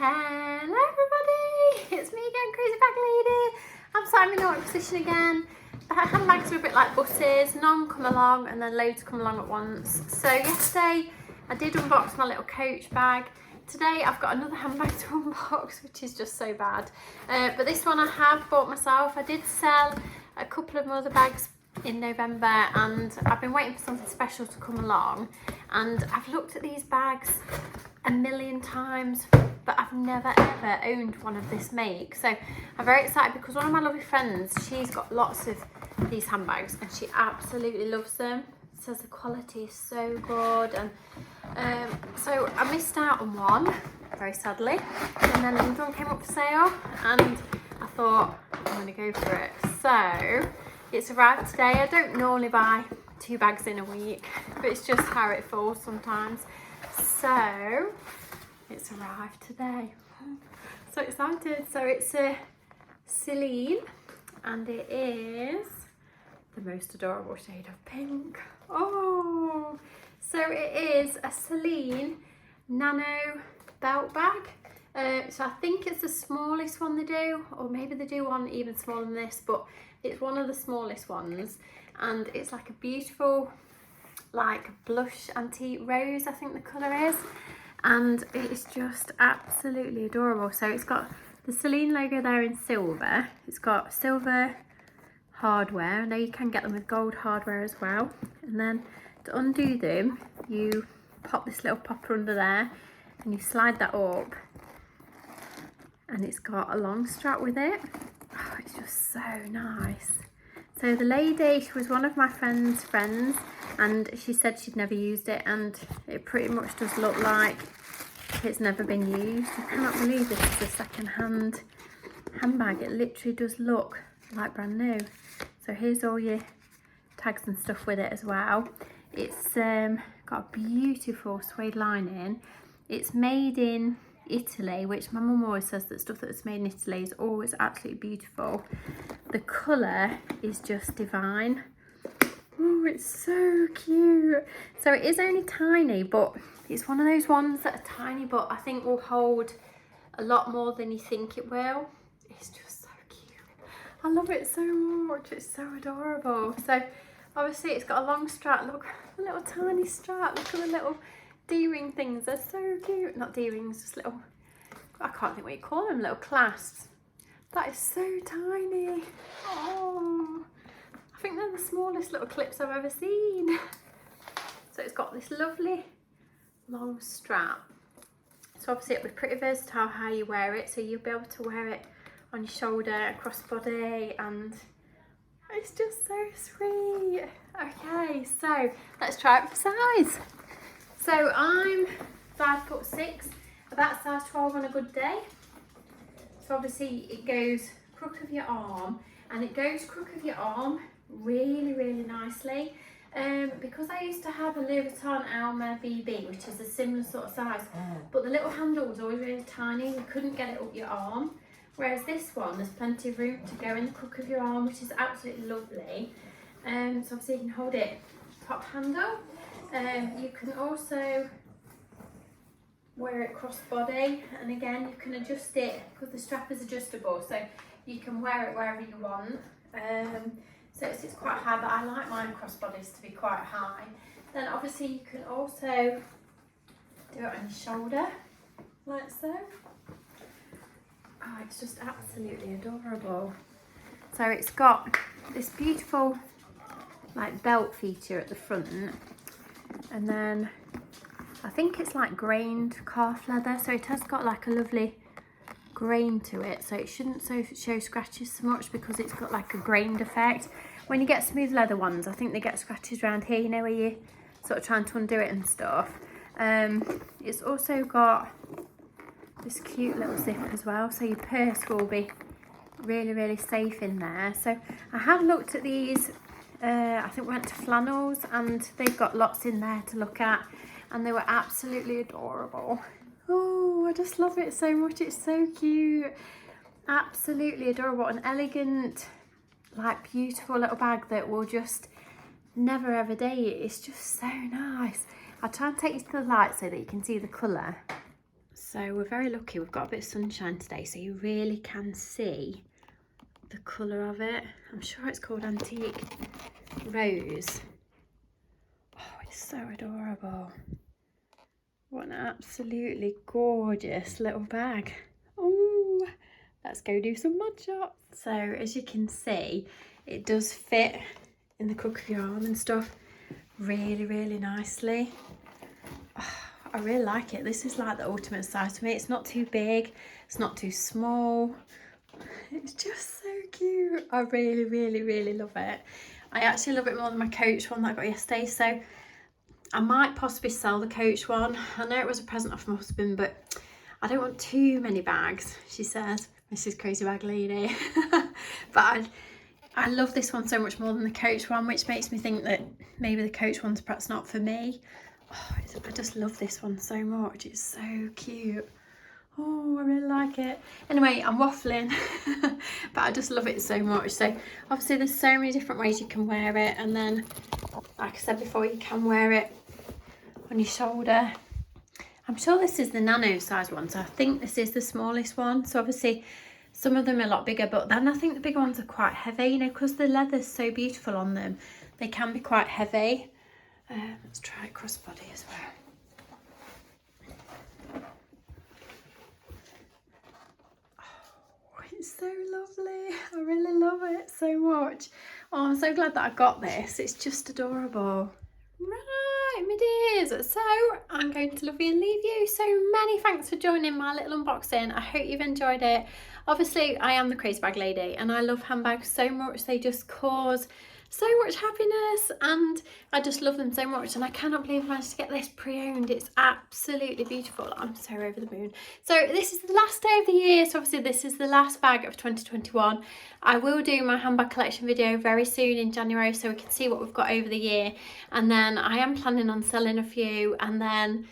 Hello everybody, it's me again, Crazy Bag Lady. I'm sat in my normal position again. Handbags are a bit like buses, none come along and then loads come along at once. So yesterday I did unbox my little Coach bag. Today I've got another handbag to unbox, which is just so bad. But this one I have bought myself. I did sell a couple of other bags in November and I've been waiting for something special to come along, and I've looked at these bags a million times, but I've never ever owned one of this make. So I'm very excited because one of my lovely friends, she's got lots of these handbags and she absolutely loves them. Says the quality is so good, and so I missed out on one, very sadly, and then another one came up for sale and I thought I'm gonna go for it. So it's arrived today. I don't normally buy 2 bags in a week, but it's just how it falls sometimes. So it's arrived today. So excited. So it's a Celine and it is the most adorable shade of pink. Oh, so it is a Celine Nano belt bag. So I think it's the smallest one they do, or maybe they do one even smaller than this, but it's one of the smallest ones, and it's like a beautiful like blush antique rose, I think the colour is, and it's just absolutely adorable. So it's got the Celine logo there in silver. It's got silver hardware. I know you can get them with gold hardware as well, and then to undo them you pop this little popper under there and you slide that up, and it's got a long strap with it. Oh, it's just so nice. So the lady, she was one of my friend's friends, and she said she'd never used it, and it pretty much does look like it's never been used. I cannot believe this is a second-hand handbag. It literally does look like brand new. So here's all your tags and stuff with it as well. It's got a beautiful suede lining. It's made in Italy, which my mum always says that stuff that's made in Italy is always absolutely beautiful. The colour is just divine. Oh, it's so cute. So it is only tiny, but it's one of those ones that are tiny but I think will hold a lot more than you think it will. It's just so cute. I love it so much. It's so adorable. So obviously it's got a long strap. Look, a little tiny strap. Look at the little D-ring things. They're so cute. Not D-rings, just little, I can't think what you call them, little clasps. That is so tiny. Oh, I think they're the smallest little clips I've ever seen. So it's got this lovely long strap. So obviously it'll be pretty versatile how you wear it. So you'll be able to wear it on your shoulder, across body, and it's just so sweet. Okay, so let's try it for size. So I'm 5'6", about size 12 on a good day. So obviously it goes crook of your arm, and it goes crook of your arm really, really nicely. Because I used to have a Louis Vuitton Alma BB, which is a similar sort of size, but the little handle was always really tiny. You couldn't get it up your arm. Whereas this one, there's plenty of room to go in the crook of your arm, which is absolutely lovely. So obviously you can hold it top handle. You can also wear it cross body, and again you can adjust it because the strap is adjustable, so you can wear it wherever you want. So it's quite high, but I like mine cross bodies to be quite high. Then obviously you can also do it on your shoulder like so. Oh, it's just absolutely adorable. So it's got this beautiful like belt feature at the front, and then I think it's like grained calf leather, so it has got like a lovely grain to it, so it shouldn't show scratches so much because it's got like a grained effect. When you get smooth leather ones, I think they get scratches around here, you know, where you're sort of trying to undo it and stuff. It's also got this cute little zip as well, so your purse will be really, really safe in there. So I have looked at these, I think we went to Flannels, and they've got lots in there to look at, and they were absolutely adorable. Oh, I just love it so much. It's so cute. Absolutely adorable. An elegant, like beautiful little bag that will just never ever date. It's just so nice. I'll try and take you to the light so that you can see the colour. So we're very lucky, we've got a bit of sunshine today, so you really can see the colour of it. I'm sure it's called Antique Rose. Oh, it's so adorable. What an absolutely gorgeous little bag. Oh, let's go do some mod shots. So as you can see, it does fit in the crook of your arm and stuff really, really nicely. Oh, I really like it. This is like the ultimate size for me. It's not too big, it's not too small. It's just so cute. I really, really, really love it. I actually love it more than my Coach one that I got yesterday, so I might possibly sell the Coach one. I know it was a present off my husband, but I don't want too many bags, she says, Mrs. Crazy Bag Lady. But I love this one so much more than the Coach one, which makes me think that maybe the Coach one's perhaps not for me. Oh, I just love this one so much. It's so cute. Oh, I really like it. Anyway, I'm waffling, but I just love it so much. So obviously there's so many different ways you can wear it, and then like I said before, you can wear it on your shoulder. I'm sure this is the nano size one, so I think this is the smallest one. So obviously some of them are a lot bigger, but then I think the bigger ones are quite heavy, you know, because the leather's so beautiful on them, they can be quite heavy. Let's try it crossbody as well. It's so lovely. I really love it so much. Oh, I'm so glad that I got this. It's just adorable. Right, my dears. So I'm going to love you and leave you. So many thanks for joining my little unboxing. I hope you've enjoyed it. Obviously, I am the Crazy Bag Lady and I love handbags so much. They just cause so much happiness and I just love them so much, and I cannot believe I managed to get this pre-owned. It's absolutely beautiful. I'm so over the moon. So this is the last day of the year, so obviously this is the last bag of 2021. I will do my handbag collection video very soon in January so we can see what we've got over the year, and then I am planning on selling a few and then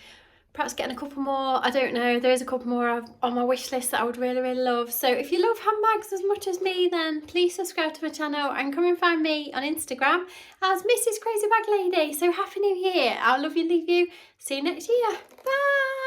perhaps getting a couple more. I don't know, there's a couple more on my wish list that I would really, really love. So if you love handbags as much as me, then please subscribe to my channel and come and find me on Instagram as Mrs. Crazy Bag Lady. So happy new year. I'll love you, leave you. See you next year. Bye.